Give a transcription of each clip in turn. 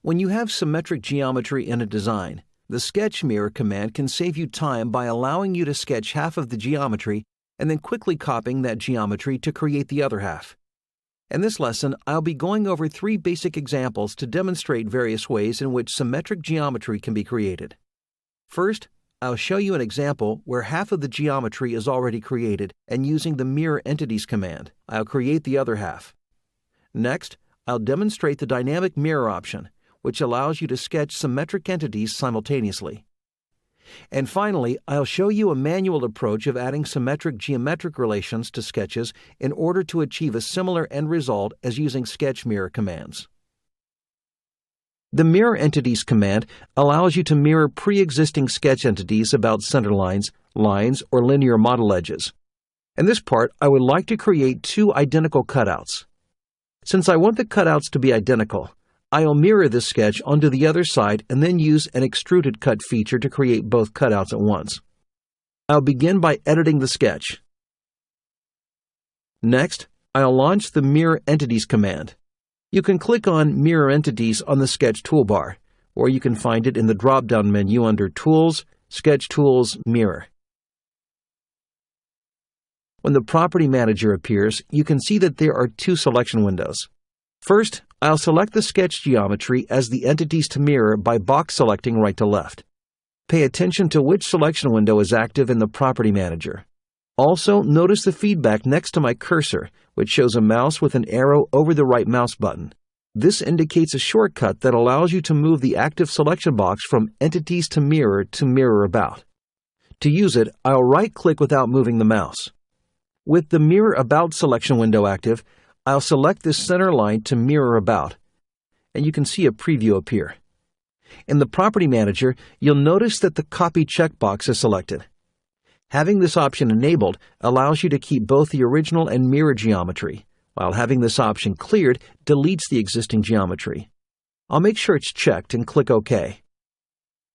When you have symmetric geometry in a design, the Sketch Mirror command can save you time by allowing you to sketch half of the geometry and then quickly copying that geometry to create the other half. In this lesson, I'll be going over 3 basic examples to demonstrate various ways in which symmetric geometry can be created. First, I'll show you an example where half of the geometry is already created, and using the Mirror Entities command, I'll create the other half. Next, I'll demonstrate the Dynamic Mirror option, which allows you to sketch symmetric entities simultaneously. And finally, I'll show you a manual approach of adding symmetric geometric relations to sketches in order to achieve a similar end result as using Sketch Mirror commands. The Mirror Entities command allows you to mirror pre-existing sketch entities about centerlines, lines, or linear model edges. In this part, I would like to create 2 identical cutouts. Since I want the cutouts to be identical, I'll mirror this sketch onto the other side and then use an extruded cut feature to create both cutouts at once. I'll begin by editing the sketch. Next, I'll launch the Mirror Entities command. You can click on Mirror Entities on the Sketch toolbar, or you can find it in the drop-down menu under Tools, Sketch Tools, Mirror. When the Property Manager appears, you can see that there are 2 selection windows. First, I'll select the sketch geometry as the entities to mirror by box selecting right to left. Pay attention to which selection window is active in the Property Manager. Also, notice the feedback next to my cursor, which shows a mouse with an arrow over the right mouse button. This indicates a shortcut that allows you to move the active selection box from Entities to Mirror About. To use it, I'll right-click without moving the mouse. With the Mirror About selection window active, I'll select this center line to mirror about, and you can see a preview appear. In the Property Manager, you'll notice that the Copy checkbox is selected. Having this option enabled allows you to keep both the original and mirror geometry, while having this option cleared deletes the existing geometry. I'll make sure it's checked and click OK.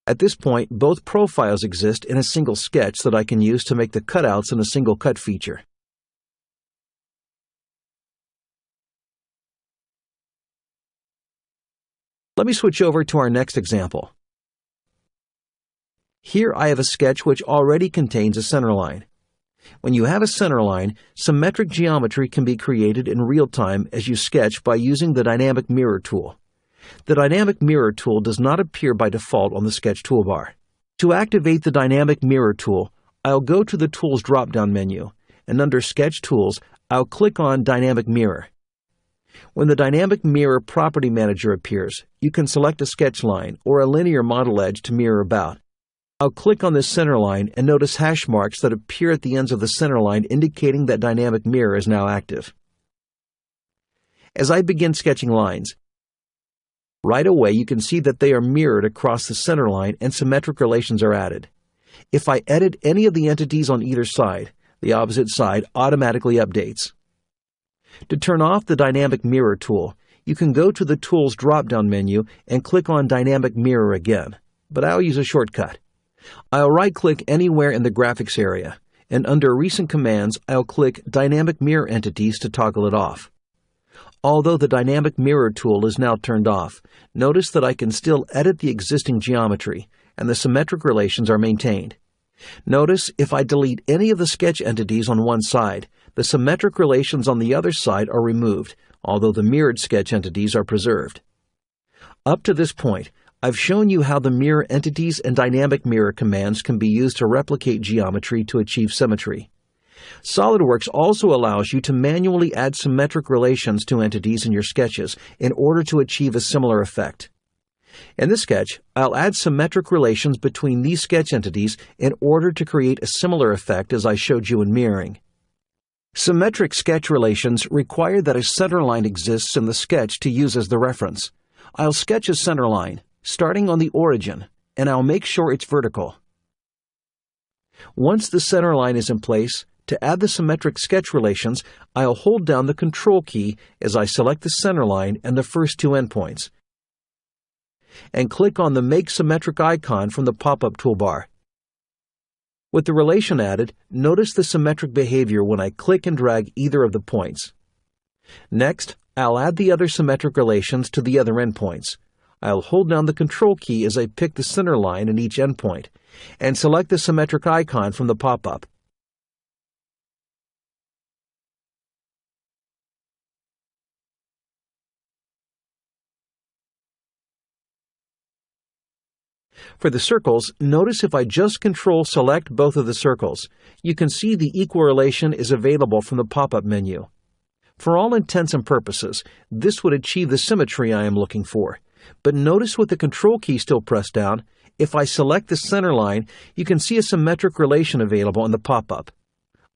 At this point, both profiles exist in a single sketch that I can use to make the cutouts in a single cut feature. Let me switch over to our next example. Here I have a sketch which already contains a centerline. When you have a centerline, symmetric geometry can be created in real time as you sketch by using the Dynamic Mirror tool. The Dynamic Mirror tool does not appear by default on the Sketch toolbar. To activate the Dynamic Mirror tool, I'll go to the Tools drop-down menu, and under Sketch Tools, I'll click on Dynamic Mirror. When the Dynamic Mirror Property Manager appears, you can select a sketch line or a linear model edge to mirror about. I'll click on this center line and notice hash marks that appear at the ends of the center line indicating that Dynamic Mirror is now active. As I begin sketching lines, right away you can see that they are mirrored across the center line and symmetric relations are added. If I edit any of the entities on either side, the opposite side automatically updates. To turn off the Dynamic Mirror tool, you can go to the Tools drop-down menu and click on Dynamic Mirror again, but I'll use a shortcut. I'll right-click anywhere in the Graphics area, and under Recent Commands, I'll click Dynamic Mirror Entities to toggle it off. Although the Dynamic Mirror tool is now turned off, notice that I can still edit the existing geometry, and the symmetric relations are maintained. Notice if I delete any of the sketch entities on one side, the symmetric relations on the other side are removed, although the mirrored sketch entities are preserved. Up to this point, I've shown you how the Mirror Entities and Dynamic Mirror commands can be used to replicate geometry to achieve symmetry. SOLIDWORKS also allows you to manually add symmetric relations to entities in your sketches in order to achieve a similar effect. In this sketch, I'll add symmetric relations between these sketch entities in order to create a similar effect as I showed you in mirroring. Symmetric sketch relations require that a centerline exists in the sketch to use as the reference. I'll sketch a centerline, starting on the origin, and I'll make sure it's vertical. Once the centerline is in place, to add the symmetric sketch relations, I'll hold down the Control key as I select the centerline and the first 2 endpoints, and click on the Make Symmetric icon from the pop-up toolbar. With the relation added, notice the symmetric behavior when I click and drag either of the points. Next, I'll add the other symmetric relations to the other endpoints. I'll hold down the Control key as I pick the center line in each endpoint, and select the symmetric icon from the pop-up. For the circles, notice if I just Control-select both of the circles, you can see the equal relation is available from the pop-up menu. For all intents and purposes, this would achieve the symmetry I am looking for. But notice with the Control key still pressed down, if I select the center line, you can see a symmetric relation available in the pop-up.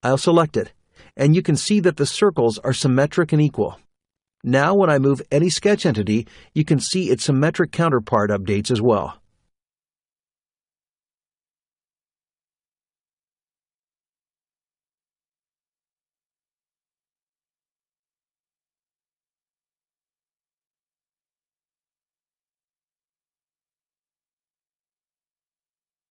I'll select it, and you can see that the circles are symmetric and equal. Now when I move any sketch entity, you can see its symmetric counterpart updates as well.